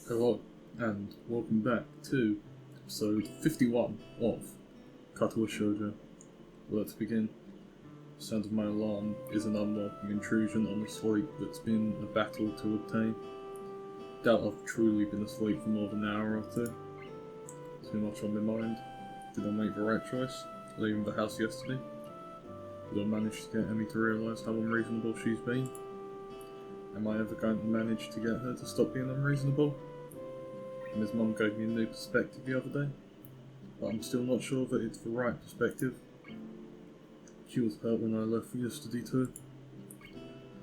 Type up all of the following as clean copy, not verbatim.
Hello, and welcome back to episode 51 of Katawa Shoujo. Let's begin. The sound of my alarm is an unwelcome intrusion on the sleep that's been a battle to obtain. Doubt I've truly been asleep for more than an hour or two. Too much on my mind. Did I make the right choice, leaving the house yesterday? Did I manage to get Emmy to realise how unreasonable she's been? Am I ever going to manage to get her to stop being unreasonable? And his mum gave me a new perspective the other day, but I'm still not sure that it's the right perspective. She was hurt when I left yesterday too.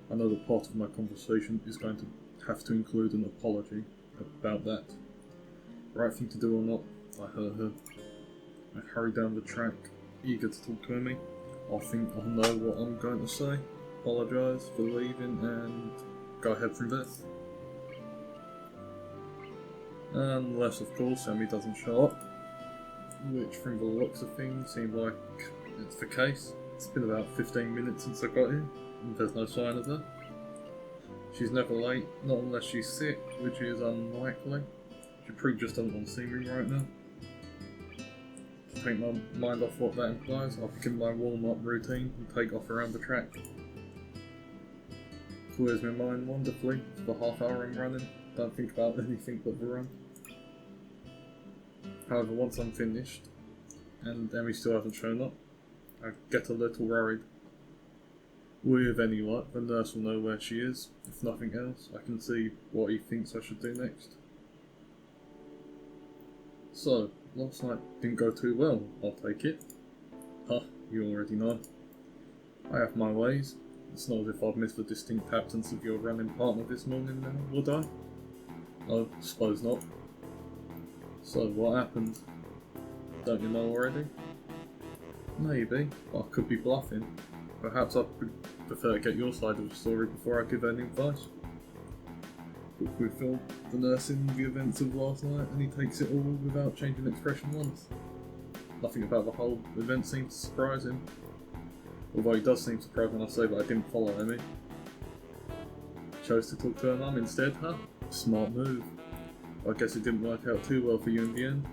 I know that part of my conversation is going to have to include an apology about that. Right thing to do or not, I hurt her. I hurry down the track, eager to talk to Emmy. I think I know what I'm going to say, apologise for leaving, and go ahead from there. Unless, of course, Emmy doesn't show up, which from the looks of things seems like it's the case. It's been about 15 minutes since I got here, and there's no sign of her. She's never late, not unless she's sick, which is unlikely. She probably just doesn't want to see me right now. To take my mind off what that implies, I'll begin my warm-up routine and take off around the track. Clears my mind wonderfully for the half hour I'm running. Don't think about anything but the run. However, once I'm finished, and Emmy still hasn't shown up, I get a little worried. With any luck, the nurse will know where she is. If nothing else, I can see what he thinks I should do next. So, last night didn't go too well, I'll take it. Huh, you already know. I have my ways. It's not as if I've missed the distinct absence of your running partner this morning now, would I? No, suppose not. So, what happened? Don't you know already? Maybe, but I could be bluffing. Perhaps I prefer to get your side of the story before I give any advice. But we film the nurse in the events of last night, and he takes it all without changing expression once. Nothing about the whole event seems to surprise him. Although he does seem surprised when I say that I didn't follow Emmy. Chose to talk to her mum instead, huh? Smart move. I guess it didn't work out too well for you in the end.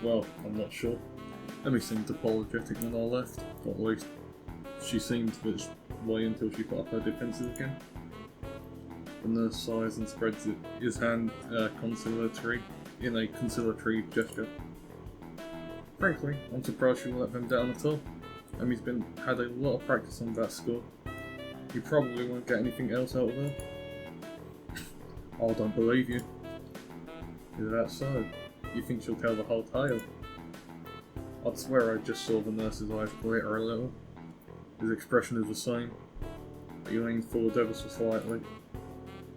Well, I'm not sure. Emmy seemed apologetic when I left, or at least she seemed this way until she put up her defences again. The nurse sighs and spreads his hand conciliatory in a conciliatory gesture. Frankly, I'm surprised she let them down at all. Emmy's had a lot of practice on that score. You probably won't get anything else out of her. I don't believe you. Is that so? You think she'll tell the whole tale? I'd swear I just saw the nurse's eyes glitter a little. His expression is the same, but he leans forward ever so slightly.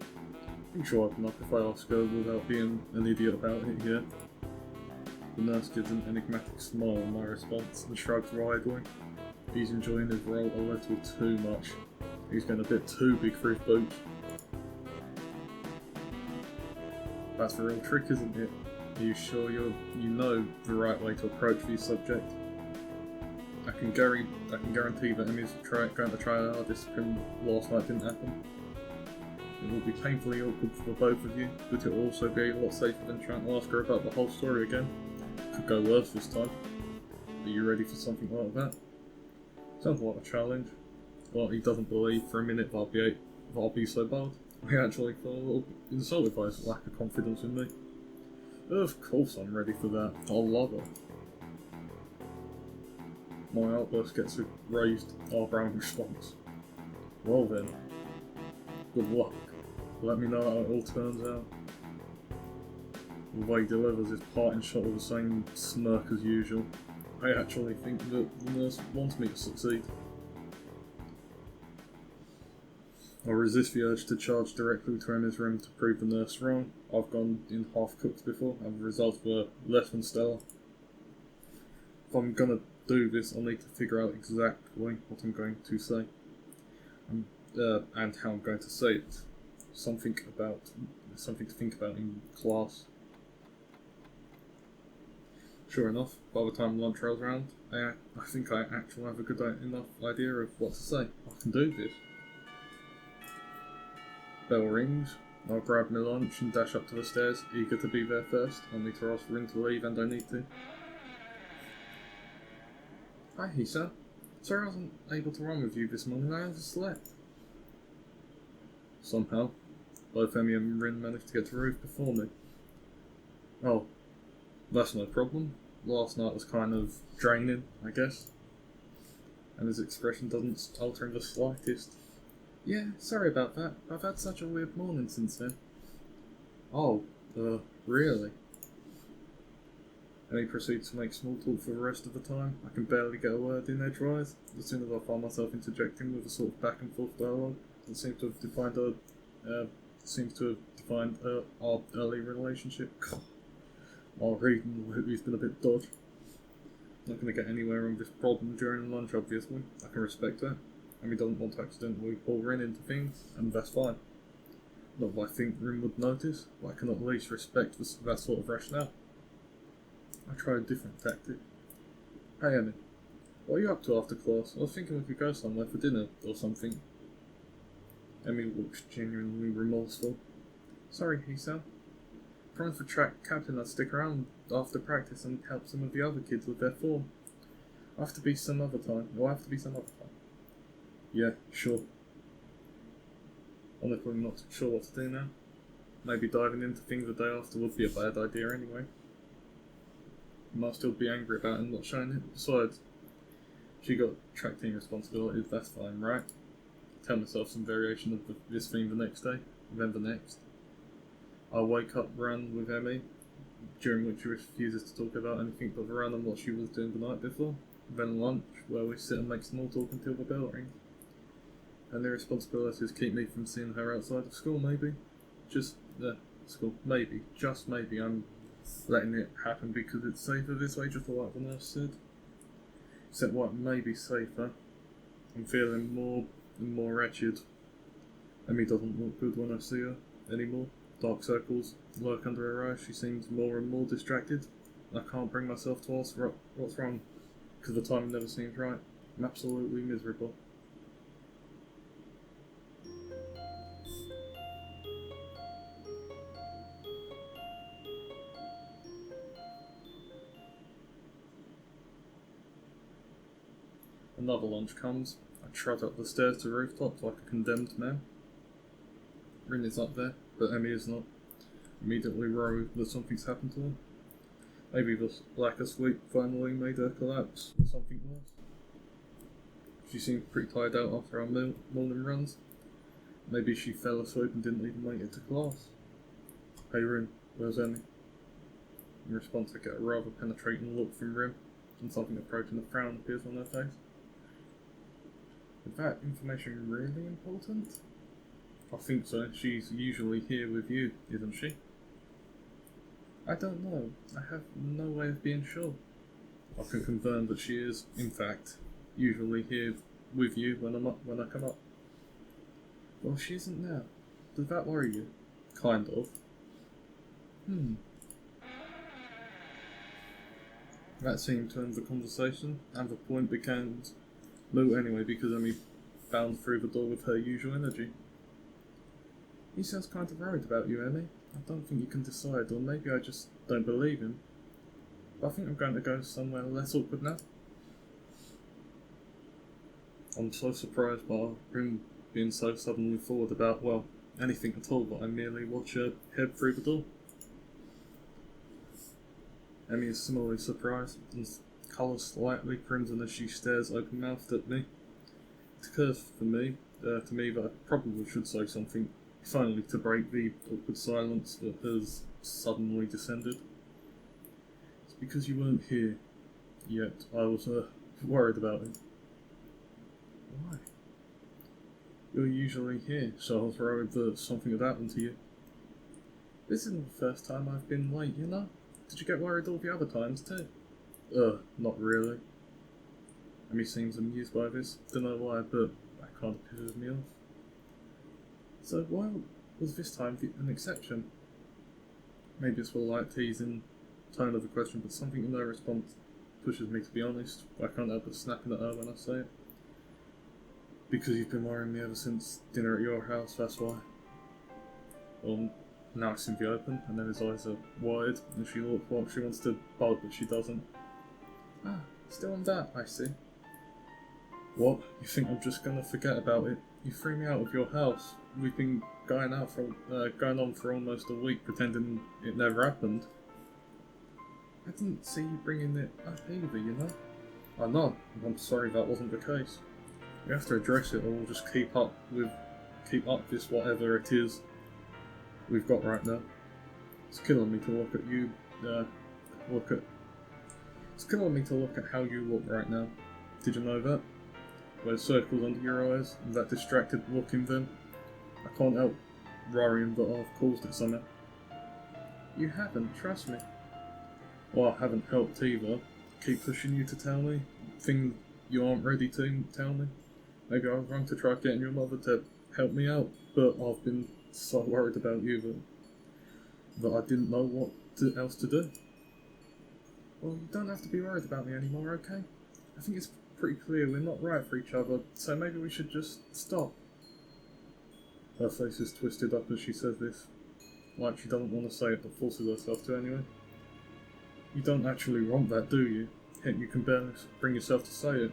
I think she'll open up if I ask her without being an idiot about it here. The nurse gives an enigmatic smile in my response and shrugs widely. He's enjoying his role a little too much. He's getting a bit too big for his boots. That's the real trick, isn't it? Are you sure you know the right way to approach this subject? I can guarantee that Emmy's going to try her hardest when last night didn't happen. It will be painfully awkward for both of you, but it will also be a lot safer than trying to ask her about the whole story again. Could go worse this time. Are you ready for something like that? Sounds like a challenge. Well, he doesn't believe for a minute that I'll be so bold. He actually felt a little insulted by his lack of confidence in me. Of course I'm ready for that. I'll love it. My outburst gets a raised eyebrow response. Well then, good luck. Let me know how it all turns out. The way he delivers his parting shot with the same smirk as usual. I actually think that the nurse wants me to succeed. I resist the urge to charge directly to Emma's room to prove the nurse wrong. I've gone in half-cooked before, and the results were less than stellar. If I'm gonna do this, I'll need to figure out exactly what I'm going to say. And how I'm going to say it. Something to think about in class. Sure enough, by the time lunch rolls around, I think I actually have a good enough idea of what to say. I can do this. Bell rings. I'll grab my lunch and dash up to the stairs, eager to be there first. I'll need to ask for him to leave, and I need to. Hi, Hisao. Sorry I wasn't able to run with you this morning. I overslept. Somehow, both Emmy and Rin managed to get to the roof before me. Oh, that's no problem. Last night was kind of draining, I guess. And his expression doesn't alter in the slightest. Yeah, sorry about that. I've had such a weird morning since then. Oh, really? And he proceeds to make small talk for the rest of the time. I can barely get a word in edgewise. As soon as I find myself interjecting with a sort of back and forth dialogue that seems to have defined our early relationship. Our reading has been a bit dodgy. Not going to get anywhere on this problem during lunch, obviously. I can respect that. And he doesn't want to accidentally pull Rin into things, and that's fine. Not that I think Rin would notice, but I can at least respect that sort of rationale. I try a different tactic. Hey Emmy, what are you up to after class? I was thinking we could go somewhere for dinner or something. Emmy looks genuinely remorseful. Sorry, Hisao. Promised for track captain I'd stick around after practice and help some of the other kids with their form. I'll have to be some other time. Yeah, sure. Honestly, not sure what to do now. Maybe diving into things the day after would be a bad idea anyway. You might still be angry about him not showing it. Besides, she got track team responsibilities, that's fine, right? Tell myself some variation of this theme the next day, and then the next. I'll wake up, run with Emmy, during which she refuses to talk about anything but the run and what she was doing the night before. Then lunch, where we sit and make small talk until the bell rings. And their responsibilities keep me from seeing her outside of school, maybe. Just maybe I'm letting it happen because it's safer this way, just like the nurse said. Except what may be safer, I'm feeling more and more wretched. Emmy doesn't look good when I see her anymore. Dark circles lurk under her eyes. She seems more and more distracted. I can't bring myself to ask her what's wrong, because the timing never seems right. I'm absolutely miserable. Another lunch comes. I trot up the stairs to the rooftop like a condemned man. Rin is up there, but Emmy is not. Immediately worried that something's happened to her. Maybe the lack of sleep finally made her collapse, or something worse. She seemed pretty tired out after our morning runs. Maybe she fell asleep and didn't even make it to class. Hey Rin, where's Emmy? In response I get a rather penetrating look from Rin, and something approaching a frown appears on her face. Is that information really important? I think so. She's usually here with you, isn't she? I don't know. I have no way of being sure. I can confirm that she is, in fact, usually here with you when I come up. Well, she isn't now. Does that worry you? Kind of. That seemed to end the conversation, and the point became moot anyway because Emmy bound through the door with her usual energy. He sounds kind of worried about you, Emmy. I don't think you can decide, or maybe I just don't believe him. But I think I'm going to go somewhere less awkward now. I'm so surprised by him being so suddenly forward about, well, anything at all, but I merely watch her head through the door. Emmy is similarly surprised, and colours slightly crimson as she stares open-mouthed at me. It occurs to me that I probably should say something, finally to break the awkward silence that has suddenly descended. It's because you weren't here yet. I was worried about it. Why? You're usually here, so I was worried that something had happened to you. This isn't the first time I've been late, you know? Did you get worried all the other times too? Not really. Emmy seems amused by this. Don't know why, but that kind of pisses me off. So why was this time an exception? Maybe it's for the light teasing tone of the question, but something in her response pushes me to be honest. I can't help but snapping at her when I say it. Because you've been worrying me ever since dinner at your house, that's why. Now it's in the open, and then his eyes are wide, and she looks like she wants to bug, but she doesn't. Ah, still on that, I see. What? You think I'm just gonna forget about it? You threw me out of your house. We've been going on for almost a week, pretending it never happened. I didn't see you bringing it up either, you know? I know. I'm sorry that wasn't the case. We have to address it, or we'll just keep up this whatever it is we've got right now. It's killing me to look at you. It's killing me to look at how you look right now. Did you know that? Those circles under your eyes and that distracted look in them. I can't help worrying that I've caused it somehow. You haven't, trust me. Well, I haven't helped either. Keep pushing you to tell me things you aren't ready to tell me. Maybe I was wrong to try getting your mother to help me out, but I've been so worried about you that I didn't know what else to do. Well, you don't have to be worried about me anymore, okay? I think it's pretty clear we're not right for each other, so maybe we should just stop. Her face is twisted up as she says this, like she doesn't want to say it but forces herself to anyway. You don't actually want that, do you? Yet you can barely bring yourself to say it.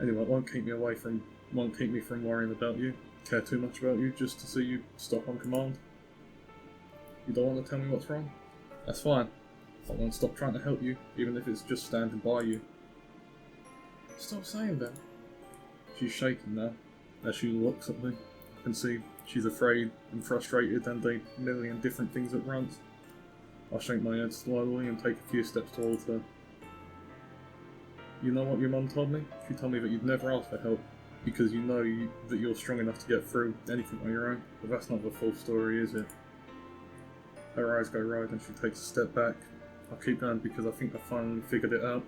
Anyway, it won't keep me from worrying about you, care too much about you, just to see you stop on command. You don't want to tell me what's wrong? That's fine. I won't stop trying to help you, even if it's just standing by you. Stop saying that. She's shaking now, as she looks at me. I can see she's afraid and frustrated and a million different things at once. I shake my head slowly and take a few steps towards her. You know what your mum told me? She told me that you'd never ask for help, because you know that you're strong enough to get through anything on your own, but that's not the full story, is it? Her eyes go wide and she takes a step back. I'll keep going because I think I finally figured it out.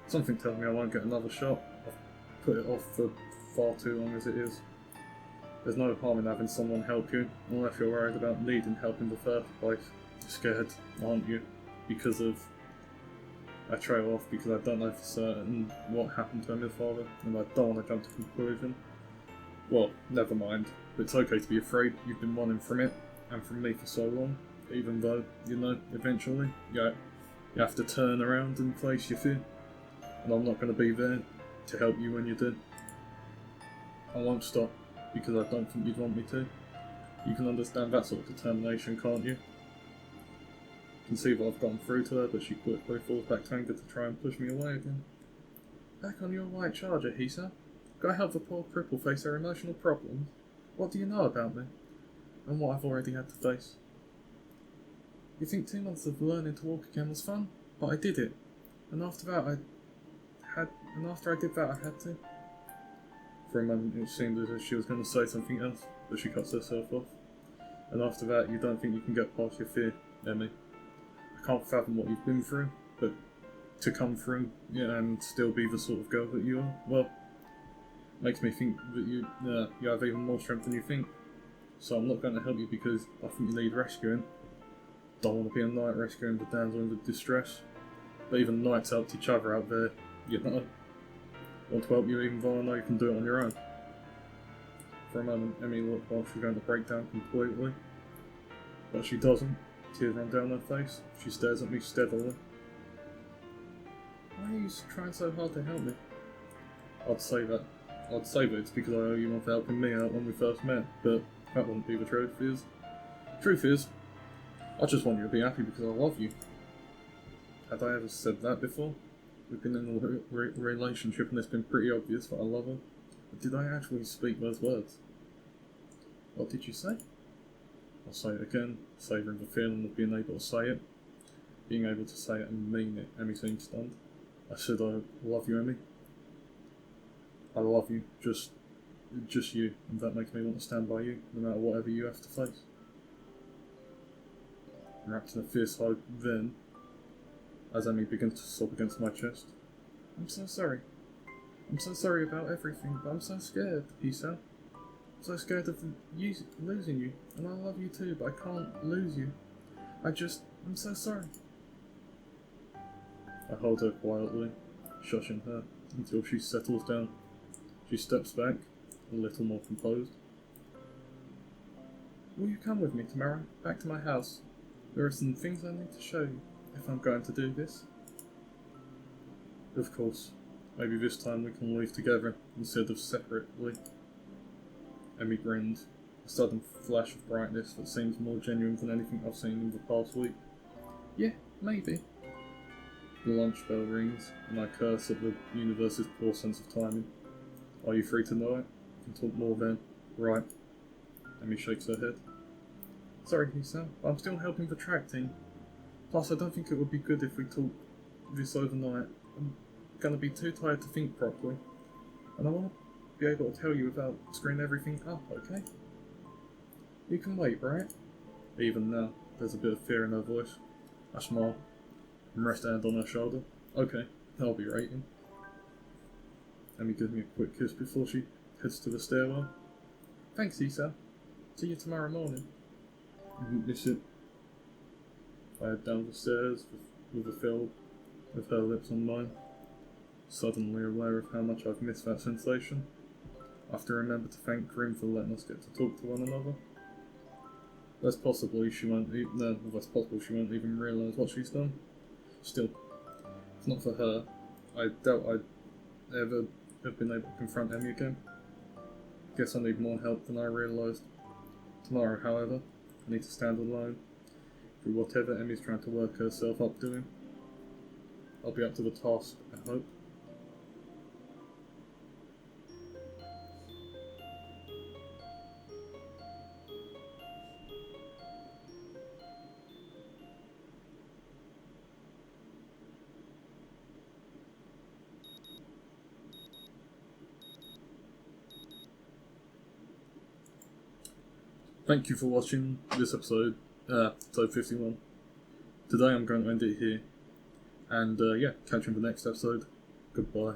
Something tells me I won't get another shot. I've put it off for far too long as it is. There's no harm in having someone help you, unless you're worried about needing help in the first place. You're scared, aren't you? Because of... I trail off because I don't know for certain what happened to his father, and I don't want to jump to conclusion. Well, never mind. It's okay to be afraid. You've been running from it, and from me for so long, even though, you know, eventually, you have to turn around and face your fear. And I'm not going to be there to help you when you do. I won't stop, because I don't think you'd want me to. You can understand that sort of determination, can't you? You can see that I've gone through to her, but she quickly falls back to anger to try and push me away again. Back on your white charger, Hisao. Gotta help the poor cripple face her emotional problems. What do you know about me? And what I've already had to face. You think 2 months of learning to walk again was fun? But I did it. And after I did that, I had to. For a moment it seemed as if she was going to say something else, but she cuts herself off. And after that, you don't think you can get past your fear, Emmy. I can't fathom what you've been through, but to come through and still be the sort of girl that you are, well, makes me think that you have even more strength than you think. So I'm not going to help you because I think you need rescuing. Don't want to be a knight rescuing the damsel in distress. But even knights helped each other out there, you know. Want to help you even though I know you can do it on your own. For a moment, Emmy looked like she's going to break down completely. But she doesn't. Tears run down her face. She stares at me steadily. Why are you trying so hard to help me? I'd say that it's because I owe you one for helping me out when we first met, but that wouldn't be the truth, is. Truth is, I just want you to be happy because I love you. Had I ever said that before? We've been in a relationship and it's been pretty obvious that I love her. But did I actually speak those words? What did you say? I'll say it again, savouring the feeling of being able to say it. Being able to say it and mean it. Emmy seemed stunned. I said I love you, Emmy. I love you, just you, and that makes me want to stand by you, no matter whatever you have to face. Wrapped in a fierce hug, then, as Emmy begins to sob against my chest, I'm so sorry. I'm so sorry about everything, but I'm so scared, Hisao. I'm so scared of losing you, and I love you too, but I can't lose you. I'm so sorry. I hold her quietly, shushing her, until she settles down. She steps back, a little more composed. will you come with me tomorrow, back to my house? There are some things I need to show you, if I'm going to do this. Of course. Maybe this time we can leave together, instead of separately. Emmy grinned, a sudden flash of brightness that seems more genuine than anything I've seen in the past week. Yeah, maybe. The lunch bell rings, and I curse at the universe's poor sense of timing. Are you free tonight? We can talk more then. Right. Emmy shakes her head. Sorry, Hisao, I'm still helping the track team. Plus, I don't think it would be good if we talk this overnight. I'm gonna be too tired to think properly. And I want to be able to tell you without screwing everything up, okay? You can wait, right? Even now, there's a bit of fear in her voice. I smile and rest a hand on her shoulder. Okay, I'll be waiting. Emmy gives me a quick kiss before she heads to the stairwell. Thanks, Hisao. See you tomorrow morning. Miss it. I head down the stairs with a feel of her lips on mine, suddenly aware of how much I've missed that sensation. I have to remember to thank Grim for letting us get to talk to one another. That's possible she won't even realise what she's done. Still, if not for her, I doubt I'd ever have been able to confront Emmy again. Guess I need more help than I realised. Tomorrow, however, I need to stand alone through whatever Emmy's trying to work herself up doing. I'll be up to the task, I hope. Thank you for watching this episode 51. Today I'm going to end it here. And yeah, catch you in the next episode. Goodbye.